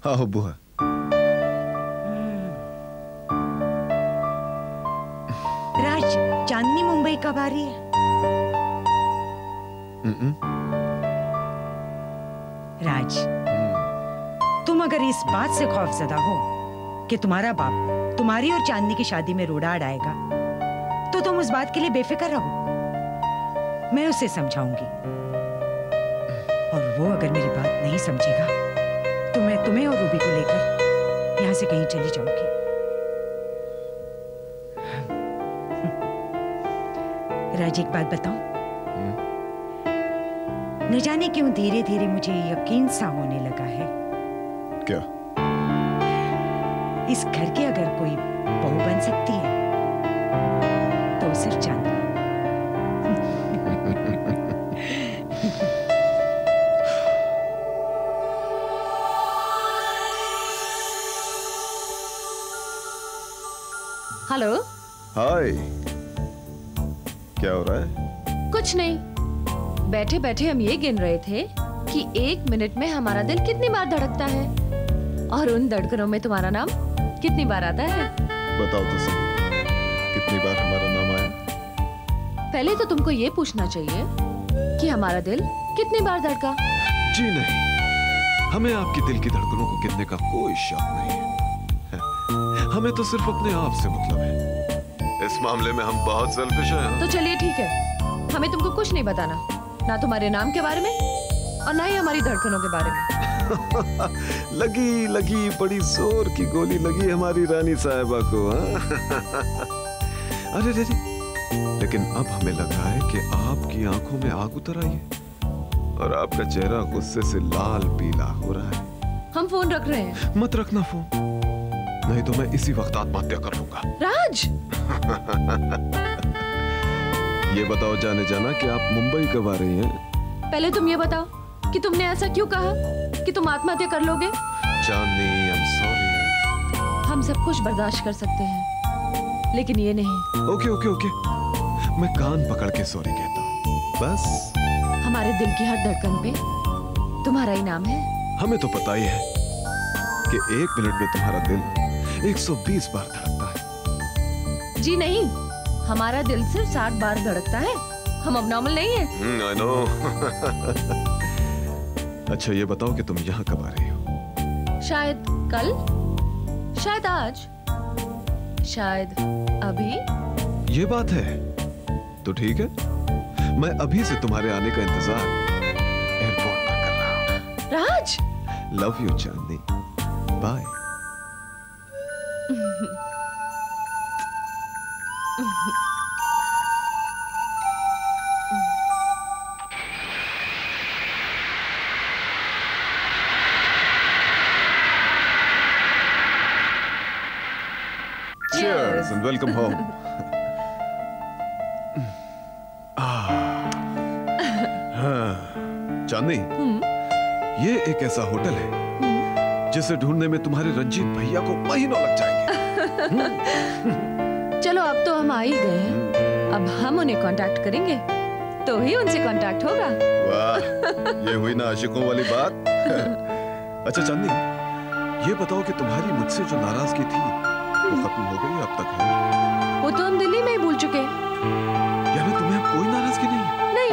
आओ बुआ। राज, चांदनी मुंबई कब आ रही है? राज, तुम अगर इस बात से खौफजदा हो कि तुम्हारा बाप तुम्हारी और चांदनी की शादी में रोड़ा अड़ाएगा, तो तुम उस बात के लिए बेफिक्र रहो। मैं उसे समझाऊंगी, और वो अगर मेरी बात नहीं समझेगा तो मैं तुम्हें और रूबी को लेकर यहाँ से कहीं चली जाऊंगी। राज, एक बात बताऊं? न जाने क्यों धीरे धीरे मुझे यकीन सा होने लगा है। क्या? इस घर की अगर कोई बहू बन सकती है तो सिर्फ चांदनी। हेलो। हाय, क्या हो रहा है? कुछ नहीं, बैठे बैठे हम ये गिन रहे थे कि 1 मिनट में हमारा दिल कितनी बार धड़कता है, और उन धड़कनों में तुम्हारा नाम कितनी बार आता है। बताओ तो सही, कितनी बार हमारा नाम आया? पहले तो तुमको ये पूछना चाहिए कि हमारा दिल कितनी बार धड़का। जी नहीं, हमें आपकी दिल की धड़कनों को गिनने का कोई शौक नहीं है। हमें तो सिर्फ अपने आप से मतलब है। इस मामले में हम बहुत सेल्फिश हैं। तो चलिए ठीक है, हमें तुमको कुछ नहीं बताना, ना तुम्हारे नाम के बारे में और ना ही हमारी धड़कनों के बारे में। लगी लगी बड़ी जोर की गोली लगी हमारी रानी साहिबा को। अरे रे, लेकिन अब हमें लग रहा है कि आपकी आंखों में आग उतर आई है और आपका चेहरा गुस्से से लाल पीला हो रहा है। हम फोन रख रहे हैं। मत रखना फोन, नहीं तो मैं इसी वक्त आत्महत्या कर लूंगा। राज! ये बताओ जाने जाना कि आप मुंबई कब आ रही हैं? पहले तुम ये बताओ कि तुमने ऐसा क्यों कहा कि तुम आत्महत्या कर लोगे? चांदनी, आई एम सॉरी। हम सब कुछ बर्दाश्त कर सकते हैं, लेकिन ये नहीं। ओके ओके ओके, मैं कान पकड़ के सॉरी कहता हूँ, बस। हमारे दिल की हर धड़कन पे तुम्हारा ही नाम है। हमें तो पता ही है कि 1 मिनट में तुम्हारा दिल 120 बार धड़कता है। जी नहीं, हमारा दिल सिर्फ 60 बार धड़कता है। हम अबनॉर्मल नहीं है। I know। अच्छा ये बताओ कि तुम यहाँ कब आ रही हो? शायद कल, शायद आज, शायद अभी। ये बात है तो ठीक है, मैं अभी से तुम्हारे आने का इंतजार एयरपोर्ट पर कर रहा हूँ। Raj! Love you Chandni, bye. Cheers and welcome home. Chandni, ये एक ऐसा होटल है जिसे ढूंढने में तुम्हारे रंजीत भैया को महीनों लग जाएंगे। चलो अब तो हम आ ही गए हैं, अब हम उन्हें कांटेक्ट करेंगे तो ही उनसे कांटेक्ट होगा। वाह, ये हुई ना आशिकों वाली बात। अच्छा चांदनी, ये बताओ कि तुम्हारी मुझसे जो नाराजगी थी वो खत्म हो गई अब तक है? वो तो हम दिल्ली में ही भूल चुके। यानी तुम्हें अब कोई नाराजगी नहीं है? नहीं।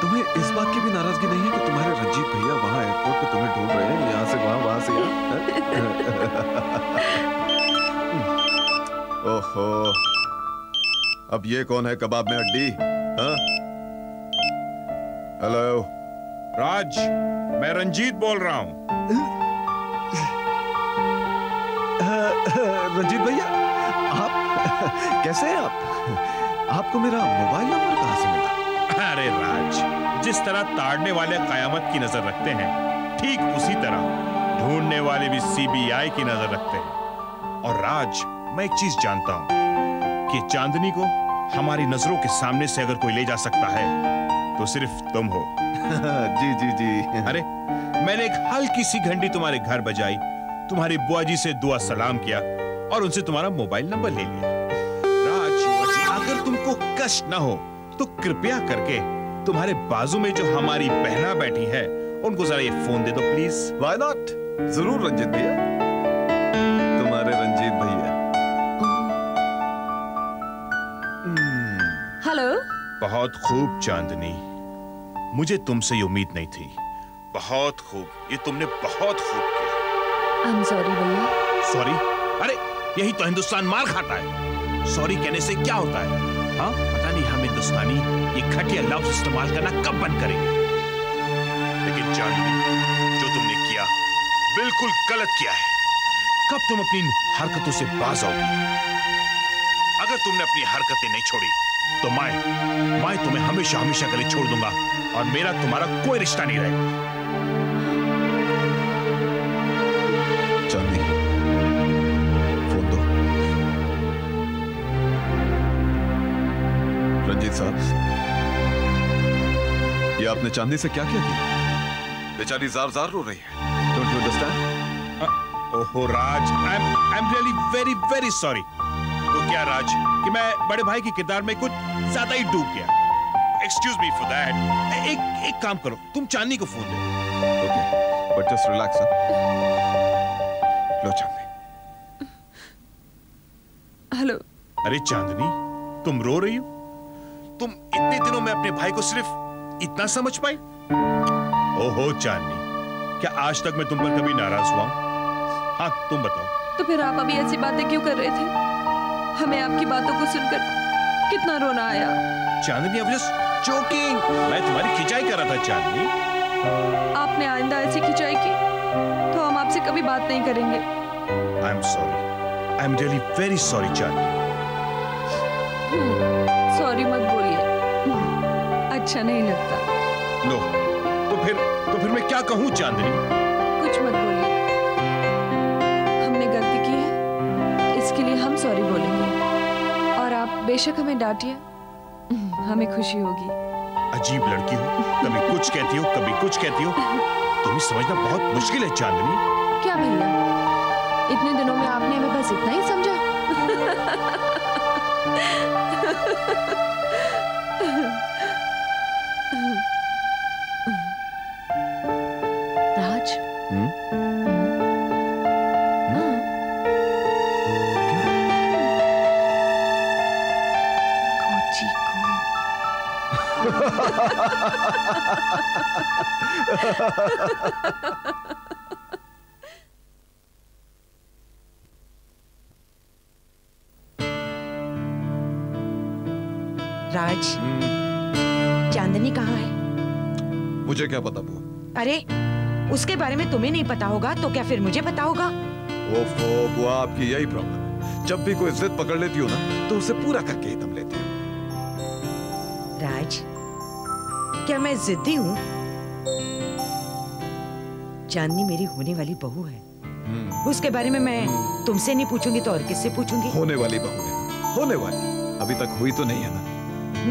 तुम्हें इस बात की भी नाराजगी नहीं है कि तुम्हारे रंजीत भैया वहां एयरपोर्ट पे तुम्हें ढूंढ रहे हैं, यहाँ से वहां, वहां से यहाँ? ओहो, अब ये कौन है कबाब में हड्डी? हेलो राज, मैं रंजीत बोल रहा हूँ। रंजीत भैया, आप कैसे हैं? आपको मेरा मोबाइल नंबर कहाँ से मिला? अरे राज, जिस तरह ताड़ने वाले कयामत की नजर रखते हैं, ठीक उसी तरह ढूंढने वाले भी सीबीआई की नजर रखते हैं। और राज, मैं एक चीज जानता हूँ कि चांदनी को हमारी नजरों के सामने से अगर कोई ले जा सकता है तो सिर्फ तुम हो। जी जी जी। अरे, मैंने एक हल्की सी घंटी तुम्हारे घर बजाई, तुम्हारी बुआ जी से दुआ सलाम किया और उनसे तुम्हारा मोबाइल नंबर ले लिया। राज, अगर तुमको कष्ट ना हो तो कृपया करके तुम्हारे बाजू में जो हमारी बहना बैठी है उनको जरा ये फोन दे दो प्लीज। Why not? जरूर रंजीत भैया, तुम्हारे रंजीत भैया। हेलो। बहुत खूब चांदनी, मुझे तुमसे ये उम्मीद नहीं थी। बहुत खूब, ये तुमने बहुत खूब किया। I'm sorry भैया। सॉरी? अरे यही तो हिंदुस्तान मार खाता है। सॉरी कहने से क्या होता है? हाँ, पता नहीं हम हिंदुस्तानी ये घटिया लफ्ज इस्तेमाल करना कब बंद करेंगे। लेकिन चांदनी, जो तुमने किया बिल्कुल गलत किया है। कब तुम अपनी हरकतों से बाज आओगी? अगर तुमने अपनी हरकतें नहीं छोड़ी तो मैं तुम्हें हमेशा हमेशा के लिए छोड़ दूंगा और मेरा तुम्हारा कोई रिश्ता नहीं रहेगा। चांदनी, फोन दो। रंजीत साहब, ये आपने चांदनी से क्या किया? बेचारी जार जार रो रही है। Don't you understand? ओहो Raj, I am really very very sorry. तो क्या राज कि मैं बड़े भाई के किरदार में कुछ ज्यादा ही डूब गया। Excuse me for that. एक काम करो, तुम चांदनी को फोन दो। Okay, but just relax. Low Chandni. Hello. अरे चांदनी, तुम रो रही हो? तुम इतने दिनों में अपने भाई को सिर्फ इतना समझ पाई? ओहो चांदनी, क्या आज तक मैं तुम पर कभी नाराज हुआ? हाँ, तुम बताओ। तो फिर आप अभी ऐसी बातें क्यों कर रहे थे? हमें आपकी बातों को सुनकर कितना रोना आया। चांदनी, आई वाज जस्ट जोकिंग। मैं तुम्हारी खिंचाई कर रहा था चांदनी। आपने आइंदा ऐसी खिंचाई की तो हम आपसे कभी बात नहीं करेंगे। I am sorry, I am really very sorry Chandni. Sorry मत बोलिए, अच्छा नहीं लगता। लो, तो फिर मैं क्या कहूँ चांदनी? कुछ मत बोलिए, हमने गलती की है, इसके लिए हम सॉरी बोलेंगे। और आप बेशक हमें डांटिए, हमें खुशी होगी। अजीब लड़की हो, कभी कुछ कहती हो कभी कुछ कहती हो। तुम्हें समझना बहुत मुश्किल है चांदनी। क्या भैया, इतने दिनों में आपने हमें बस इतना ही समझा? राज। कोची को। राज, चांदनी कहाँ है? मुझे क्या पता बुआ? अरे, उसके बारे में तुम्हें नहीं पता होगा तो क्या फिर मुझे पता होगा? ओफो बुआ, आपकी यही प्रॉब्लम है। जब भी कोई जिद पकड़ लेती हो ना तो उसे पूरा करके ही दम लेती हो। राज, क्या मैं जिद्दी हूँ? चांदनी मेरी होने वाली बहू है। उसके बारे में मैं तुमसे नहीं पूछूंगी तो और किससे पूछूंगी? होने वाली बहू है, होने वाली। अभी तक हुई तो नहीं है ना?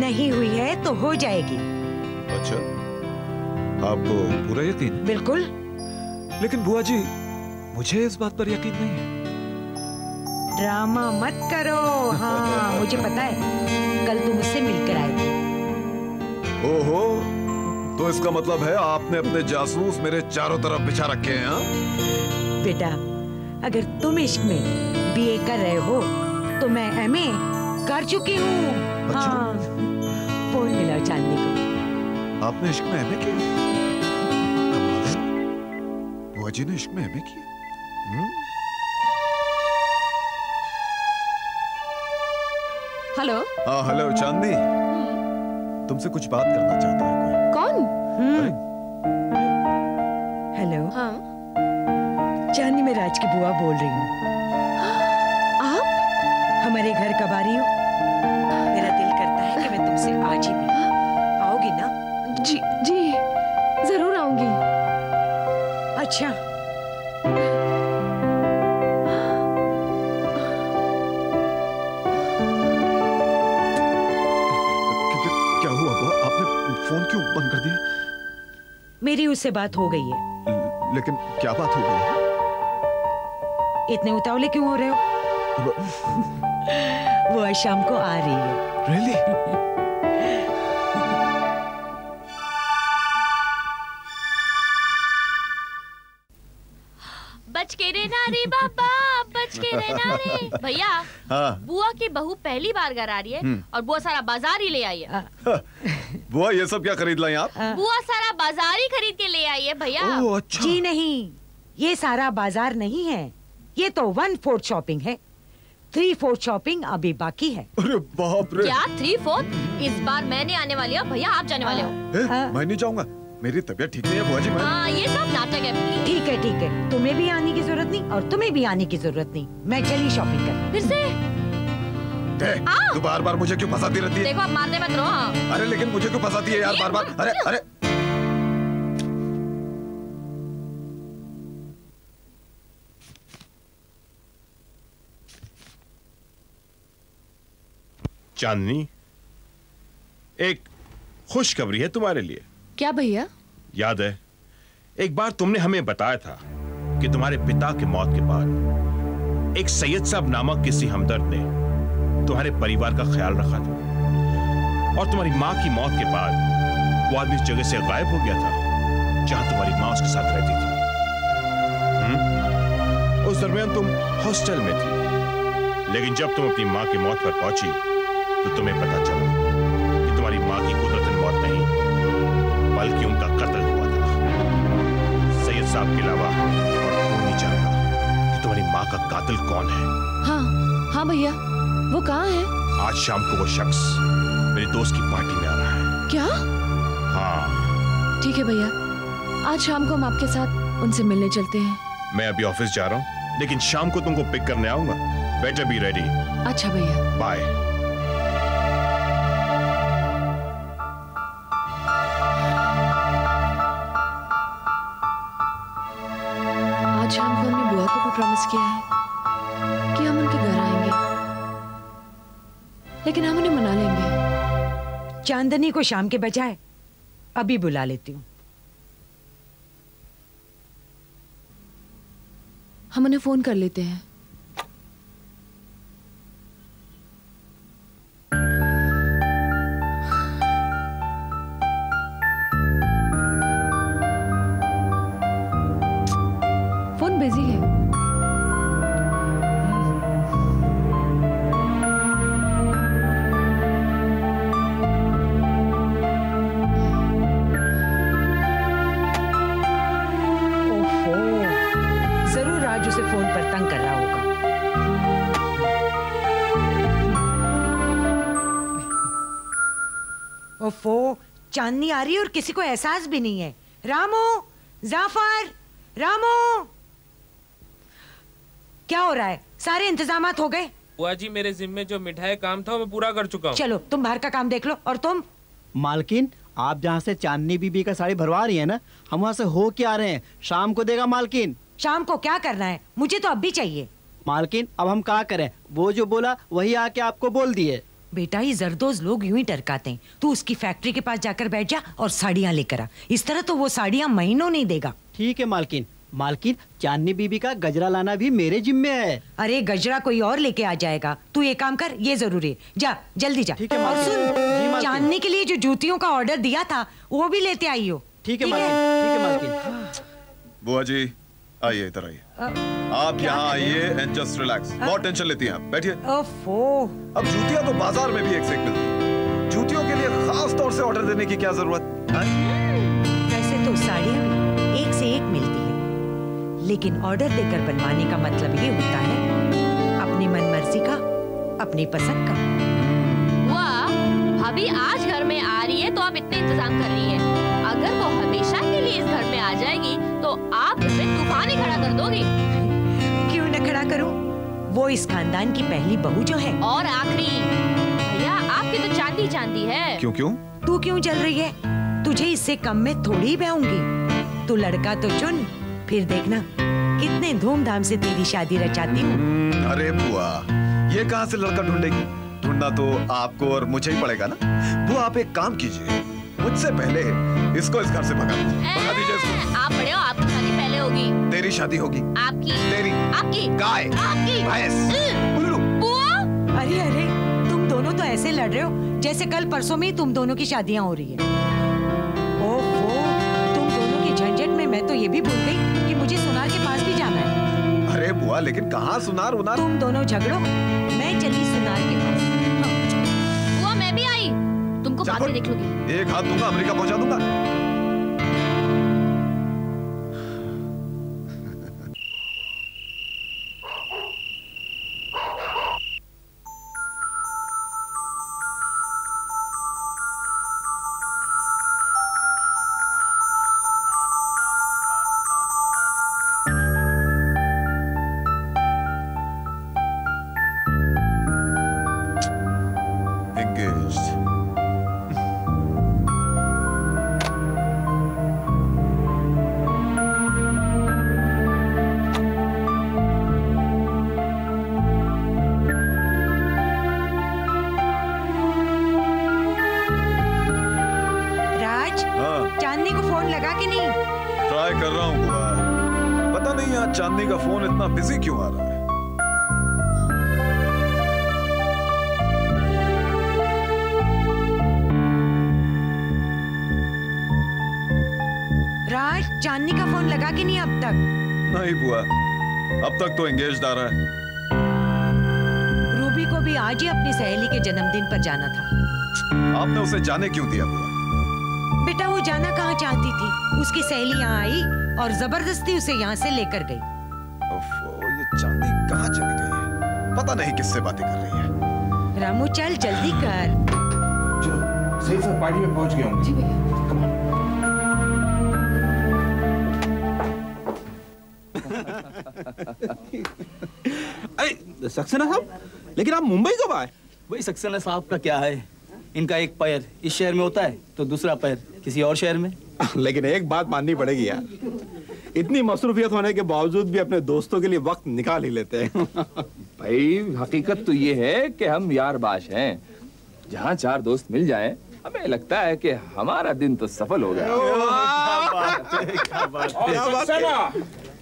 नहीं हुई है तो हो जाएगी। अच्छा, आपको पूरा यकीन है? बिल्कुल। लेकिन बुआ जी, मुझे इस बात पर यकीन नहीं है। ड्रामा मत करो। हाँ, मुझे पता है, कल तुम मुझसे मिलकर आए थे। ओहो, तो इसका मतलब है आपने अपने जासूस मेरे चारों तरफ बिछा रखे हैं? हाँ? बेटा, अगर तुम इश्क में बीए कर रहे हो तो मैं एमए कर चुकी हूँ। अच्छा। हाँ, फोन मिला चांदनी को। आपने इश्क में एमए किया? बुआ जी ने इश्क में एमए किया? हेलो। हाँ हेलो चांदनी, तुमसे कुछ बात करना चाहता है कोई। कौन? हेलो। हाँ। चांदनी, मैं राज की बुआ बोल रही हूँ। आप? हमारे घर कब आ रही हो? मेरा दिल करता है कि मैं तुमसे आज ही मिलूं। आओगी ना? जी जी, जरूर आऊंगी। अच्छा। क्या हुआ बुआ? आपने फोन क्यों बंद कर दिया? मेरी उससे बात हो गई है। लेकिन क्या बात हो गई है? इतने उतावले क्यों हो रहे हो? वो आज शाम को आ रही है। Really? अरे बाबा बच के रहना रे। भैया हाँ। बुआ की बहू पहली बार घर आ रही है और बुआ सारा बाजार ही ले आई है। बुआ ये सब क्या खरीद लाई आप? बुआ सारा बाजार ही खरीद के ले आई है भैया। ओह अच्छा। जी नहीं, ये सारा बाजार नहीं है, ये तो 1/4 शॉपिंग है। 3/4 शॉपिंग अभी बाकी है। अरे बाप रे। क्या 3/4? इस बार मैंने आने वाली हूँ भैया, आप जाने वाले हो। मैं नहीं जाऊंगा, मेरी तबीयत ठीक नहीं है बुआ जी। मैं हाँ ये सब नाटक है। ठीक है ठीक है, तुम्हें भी आने की जरूरत नहीं और तुम्हें भी आने की जरूरत नहीं। मैं चली शॉपिंग कर। फिर से तू बार बार मुझे क्यों फंसाती रहती है? देखो आप मारने मत रहो। हाँ। अरे लेकिन मुझे क्यों फंसाती है यार बार बार? अरे अरे चांदनी, एक खुशखबरी है तुम्हारे लिए। क्या भैया? याद है एक बार तुमने हमें बताया था कि तुम्हारे पिता की मौत के बाद एक सैयद साहब नामक किसी हमदर्द ने तुम्हारे परिवार का ख्याल रखा था और तुम्हारी मां की मौत के बाद वो आदमी इस जगह से गायब हो गया था जहां तुम्हारी मां उसके साथ रहती थी। उस दरमियान तुम हॉस्टल में थी, लेकिन जब तुम अपनी मां की मौत पर पहुंची तो तुम्हें पता चला कि तुम्हारी मां की कुदरतन मौत नहीं बल्कि उनका कत्ल हुआ था। सैयद साहब के अलावा और कोई नहीं जानता कि तुम्हारी मां का कातिल कौन है। हाँ भैया, वो कहाँ है? आज शाम को वो शख्स मेरे दोस्त की पार्टी में आ रहा है। क्या? हाँ ठीक है भैया, आज शाम को हम आपके साथ उनसे मिलने चलते हैं। मैं अभी ऑफिस जा रहा हूँ, लेकिन शाम को तुमको पिक करने आऊंगा। Better be ready. अच्छा भैया, बाय। आज शाम को हमने बुआ को भी प्रॉमिस किया है कि हम उनके घर आएंगे, लेकिन हम उन्हें मना लेंगे। चांदनी को शाम के बजाय अभी बुला लेती हूँ। हम उन्हें फोन कर लेते हैं। फोन बिजी है। ओफो, जरूर राज उसे फोन पर तंग कर रहा होगा। ओफो, चांदनी आ रही है और किसी को एहसास भी नहीं है। रामू, जाफर, रामू, क्या हो रहा है? सारे इंतजामात हो गए? बुआ जी, मेरे जिम्मे जो मिठाई काम था वो मैं पूरा कर चुका हूँ। चलो तुम बाहर का काम देख लो। और तुम? मालकिन, आप जहाँ से चांदनी बीबी का साड़ी भरवा रही है ना, हम वहाँ से हो के आ रहे हैं। शाम को देगा मालकिन। शाम को क्या करना है? मुझे तो अब भी चाहिए। मालकिन, अब हम क्या करें? वो जो बोला वही आके आपको बोल दिए। बेटा, ये जरदोज लोग यूं ही टरकाते हैं। तू उसकी फैक्ट्री के पास जाकर बैठ जा और साड़ियाँ लेकर आ। इस तरह तो वो साड़ियाँ महीनों नहीं देगा। ठीक है मालकिन। मालकिन, चांदनी बीबी का गजरा लाना भी मेरे जिम्मे है। अरे गजरा कोई और लेके आ जाएगा। तू ये काम कर, ये जरूरी है। जा जल्दी जा। ठीक है और मालकिन। सुन, जी मालकिन। चांदनी के लिए जो जूतियों का ऑर्डर दिया था वो भी लेते आई हो। ठीक है मालकिन। ठीक है मालकिन। बुआ जी आइए, इधर आइए। आप यहाँ आइए एंड जस्ट रिलैक्स। बहुत टेंशन लेती हैं आप, बैठिए। ओफो, अब जूतियां तो बाजार में भी एक से एक मिलती हैं। जूतियों के लिए खास तौर से ऑर्डर देने की क्या जरूरत है? वैसे तो साड़ियाँ भी एक से एक मिलती है, लेकिन ऑर्डर देकर बनवाने का मतलब ये होता है अपनी मनमर्जी का, अपनी पसंद का। वाह, भाभी आज घर में आ रही है तो आप इतने इंतजाम कर रही हैं। अगर वो हमेशा के लिए इस घर में आ जाएगी तो आप घर में तूफान ही खड़ा कर दोगी। क्यों न खड़ा करूं? वो इस खानदान की पहली बहू जो है। और आखिरी, भैया आपकी तो चांदी चांदी है। क्यों क्यों? तू क्यों जल रही है? तुझे इससे कम में थोड़ी बहूंगी। तू लड़का तो चुन, फिर देखना कितने धूमधाम से तेरी शादी रचाती हूँ। अरे बुआ, ये कहाँ से लड़का ढूंढेगी? ढूंढना तो आपको और मुझे ही पड़ेगा ना। बुआ आप एक काम कीजिए, मुझसे पहले इसको इस घर से भगा दीजिए। भगा दीजिए इसको। आप बड़े हो, आपकी शादी पहले होगी। तेरी शादी होगी। आपकी। तेरी। आपकी। गाय। आपकी। भैंस। उल्लू। बुआ, अरे अरे, तुम दोनों तो ऐसे लड़ रहे हो जैसे कल परसों में ही तुम दोनों की शादियां हो रही है। ओफो, तुम दोनों की झंझट में मैं तो ये भी भूल गई कि मुझे सुनार के पास भी जाना है। अरे बुआ बुआ, लेकिन कहाँ सुनार उनार? तुम दोनों झगड़ो, मैं चली सुनार के पास। बुआ मैं भी आई, तुमको बाद में देख लूंगी। एक हाथ दूंगा, अमेरिका पहुंचा दूंगा। चांदनी का फोन इतना बिजी क्यों आ रहा है? राज, चांदनी का फोन लगा कि नहीं अब तक? नहीं बुआ, अब तक तो एंगेज्ड आ रहा है। रूबी को भी आज ही अपनी सहेली के जन्मदिन पर जाना था। आपने उसे जाने क्यों दिया बुआ? बेटा वो जाना कहाँ चाहती थी, उसकी सहेली यहाँ आई और जबरदस्ती उसे यहाँ से लेकर गई। ये चांदनी कहाँ चली गई है? पता नहीं किससे बातें कर रही है। रामू चल जल्दी कर। चलो सही से पार्टी में पहुंच गया हूँ। जी भैया। अरे सक्सेना साहब, लेकिन आप मुंबई कब आए? वही सक्सेना साहब का क्या है, इनका एक पैर इस शहर में होता है तो दूसरा पैर किसी और शहर में। लेकिन एक बात माननी पड़ेगी यार, इतनी मसरूफियत होने के बावजूद भी अपने दोस्तों के लिए वक्त निकाल ही लेते हैं। भाई हकीकत तो ये है कि हम यारबाश हैं। जहाँ चार दोस्त मिल जाएं, हमें लगता है कि हमारा दिन तो सफल हो गया।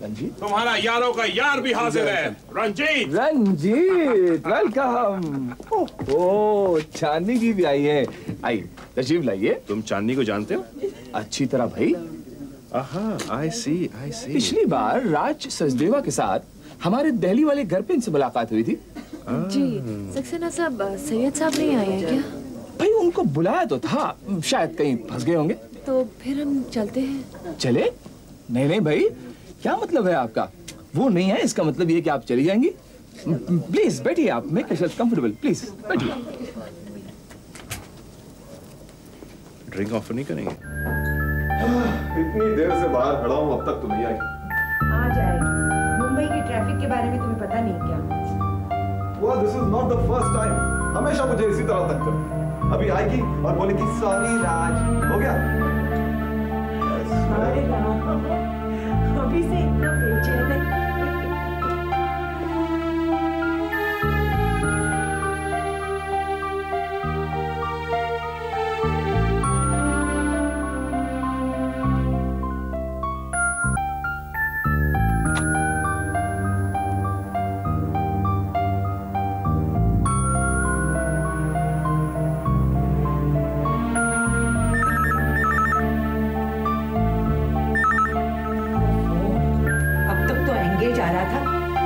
रंजीत, तुम्हारा यारों का यार भी हाजिर है। रंजीत, रंजीत वेलकम। ओह चांदनी जी भी आई है। आई तशरीफ लाइए। तुम चांदनी को जानते हो? अच्छी तरह भाई। आई सी। पिछली बार राज सचदेवा के साथ हमारे दिल्ली वाले घर पे इनसे मुलाकात हुई थी। जी सक्सेना साहब, सैयद साहब नहीं आए हैं क्या? भाई उनको बुलाया तो था, शायद कहीं फंस गए होंगे। तो फिर हम चलते हैं। चले? नहीं भाई, क्या मतलब है आपका? वो नहीं है इसका मतलब ये कि आप चली जाएंगी। प्लीज बैठिए, आप मेक योरसेल्फ कंफर्टेबल। प्लीज बैठिए। ड्रिंक ऑफर नहीं करेंगे? इतनी देर से बाहर खड़ा हूँ, अब तक तो नहीं आई। आ जाएगी। मुंबई की ट्रैफिक के बारे में तुम्हें पता नहीं क्या? Well, this is not the first time. हमेशा मुझे इसी तरह तक करती। अभी आएगी और बोलेगी सॉरी राज, हो गया? अरे राम, अभी से इतना बेचैन है।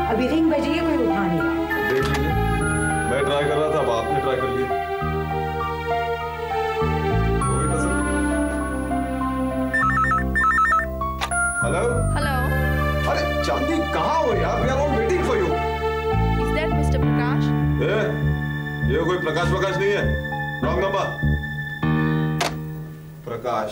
अभी रिंग बजी है, कोई उठा नहीं रहा। देख लीजिए, मैं ट्राई कर रहा था, अब आपने ट्राई कर लिया। Hello hello. अरे चांदी कहाँ हो यार? We are all waiting for you. Is that mister Prakash? ये कोई प्रकाश नहीं है, रॉन्ग नंबर। प्रकाश